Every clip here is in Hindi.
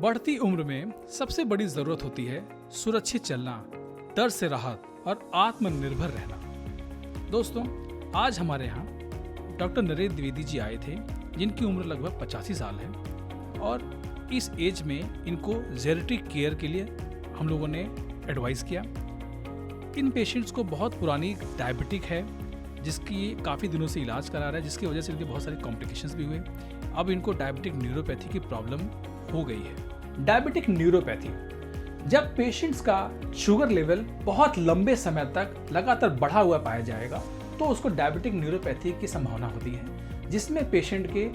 बढ़ती उम्र में सबसे बड़ी जरूरत होती है सुरक्षित चलना, डर से राहत और आत्मनिर्भर रहना। दोस्तों, आज हमारे यहाँ डॉक्टर नरेंद्र द्विवेदी जी आए थे, जिनकी उम्र लगभग 85 साल है और इस एज में इनको जेनेटिक केयर के लिए हम लोगों ने एडवाइस किया। इन पेशेंट्स को बहुत पुरानी डायबिटिक है, जिसकी काफ़ी दिनों से इलाज करा रहा है, जिसकी वजह से इनके बहुत सारे कॉम्प्लिकेशंस भी हुए। अब इनको डायबिटिक न्यूरोपैथी की प्रॉब्लम हो गई है। डायबिटिक न्यूरोपैथी, जब पेशेंट्स का शुगर लेवल बहुत लंबे समय तक लगातार बढ़ा हुआ पाया जाएगा तो उसको डायबिटिक न्यूरोपैथी की संभावना होती है, जिसमें पेशेंट के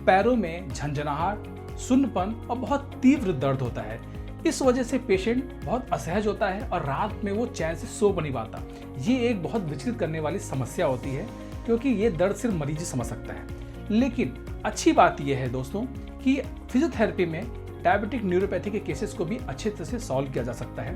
पैरों में झंझनाहट, सुन्नपन और बहुत तीव्र दर्द होता है। इस वजह से पेशेंट बहुत असहज होता है और रात में वो चैन से सो नहीं पाता। ये एक बहुत विचलित करने वाली समस्या होती है, क्योंकि ये दर्द सिर्फ मरीज ही समझ सकता है। लेकिन अच्छी बात यह है दोस्तों कि फिजियोथेरेपी में डायबिटिक न्यूरोपैथी के केसेस को भी अच्छे तरह से सॉल्व किया जा सकता है,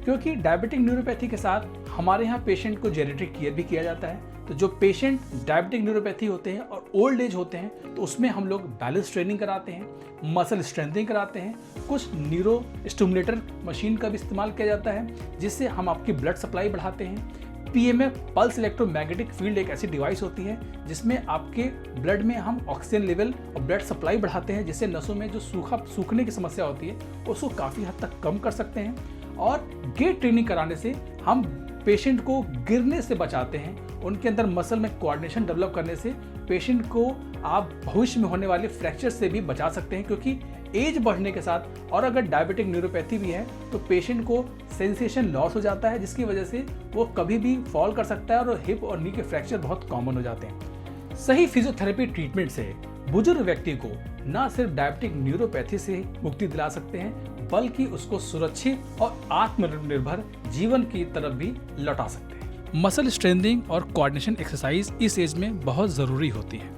क्योंकि डायबिटिक न्यूरोपैथी के साथ हमारे यहाँ पेशेंट को जेनेटिक केयर भी किया जाता है। तो जो पेशेंट डायबिटिक न्यूरोपैथी होते हैं और ओल्ड एज होते हैं तो उसमें हम लोग बैलेंस ट्रेनिंग कराते हैं, मसल स्ट्रेंथनिंग कराते हैं, कुछ न्यूरो स्टिमुलेटर मशीन का भी इस्तेमाल किया जाता है, जिससे हम आपकी ब्लड सप्लाई बढ़ाते हैं। PMF पल्स इलेक्ट्रोमैग्नेटिक फील्ड एक ऐसी डिवाइस होती है जिसमें आपके ब्लड में हम ऑक्सीजन लेवल और ब्लड सप्लाई बढ़ाते हैं, जिससे नसों में जो सूखने की समस्या होती है उसको काफ़ी हद तक कम कर सकते हैं। और गेट ट्रेनिंग कराने से हम पेशेंट को गिरने से बचाते हैं। उनके अंदर मसल में कोऑर्डिनेशन डेवलप करने से पेशेंट को आप भविष्य में होने वाले फ्रैक्चर से भी बचा सकते हैं, क्योंकि एज बढ़ने के साथ और अगर डायबिटिक न्यूरोपैथी भी है तो पेशेंट को सेंसेशन लॉस हो जाता है, जिसकी वजह से वो कभी भी फॉल कर सकता है और हिप और नी के फ्रैक्चर बहुत कॉमन हो जाते हैं। सही फिजियोथेरेपी ट्रीटमेंट से बुजुर्ग व्यक्ति को न सिर्फ डायबिटिक न्यूरोपैथी से मुक्ति दिला सकते हैं, बल्कि उसको सुरक्षित और आत्मनिर्भर जीवन की तरफ भी लौटा सकते हैं। मसल स्ट्रेंथनिंग और कोऑर्डिनेशन एक्सरसाइज इस एज में बहुत ज़रूरी होती है,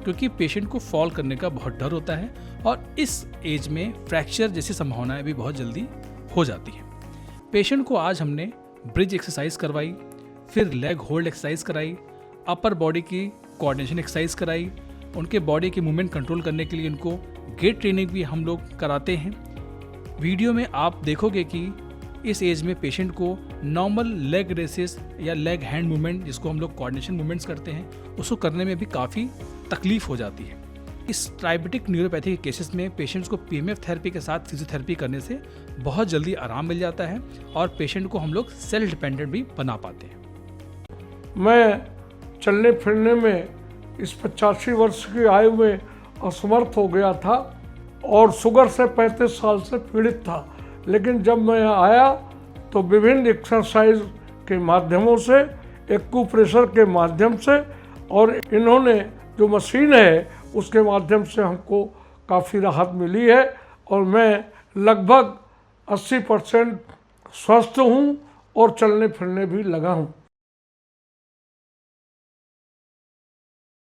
क्योंकि पेशेंट को फॉल करने का बहुत डर होता है और इस एज में फ्रैक्चर जैसी संभावनाएं भी बहुत जल्दी हो जाती हैं। पेशेंट को आज हमने ब्रिज एक्सरसाइज करवाई, फिर लेग होल्ड एक्सरसाइज कराई, अपर बॉडी की कोऑर्डिनेशन एक्सरसाइज कराई, उनके बॉडी की मूवमेंट कंट्रोल करने के लिए उनको गेट ट्रेनिंग भी हम लोग कराते हैं। वीडियो में आप देखोगे कि इस एज में पेशेंट को नॉर्मल लेग रेसेस या लेग हैंड मूवमेंट, जिसको हम लोग कोऑर्डिनेशन मूवमेंट्स करते हैं, उसको करने में भी काफ़ी तकलीफ हो जाती है। इस डायबिटिक न्यूरोपैथी के केसेस में पेशेंट्स को PMF थेरेपी के साथ फिजियोथेरेपी करने से बहुत जल्दी आराम मिल जाता है और पेशेंट को हम लोग सेल्फ डिपेंडेंट भी बना पाते हैं। मैं चलने फिरने में इस 85 वर्ष की आयु में असमर्थ हो गया था और शुगर से 35 साल से पीड़ित था। लेकिन जब मैं आया तो विभिन्न एक्सरसाइज के माध्यमों से, एक्यूप्रेशर के माध्यम से और इन्होंने जो मशीन है उसके माध्यम से हमको काफ़ी राहत मिली है और मैं लगभग 80% स्वस्थ हूँ और चलने फिरने भी लगा हूँ।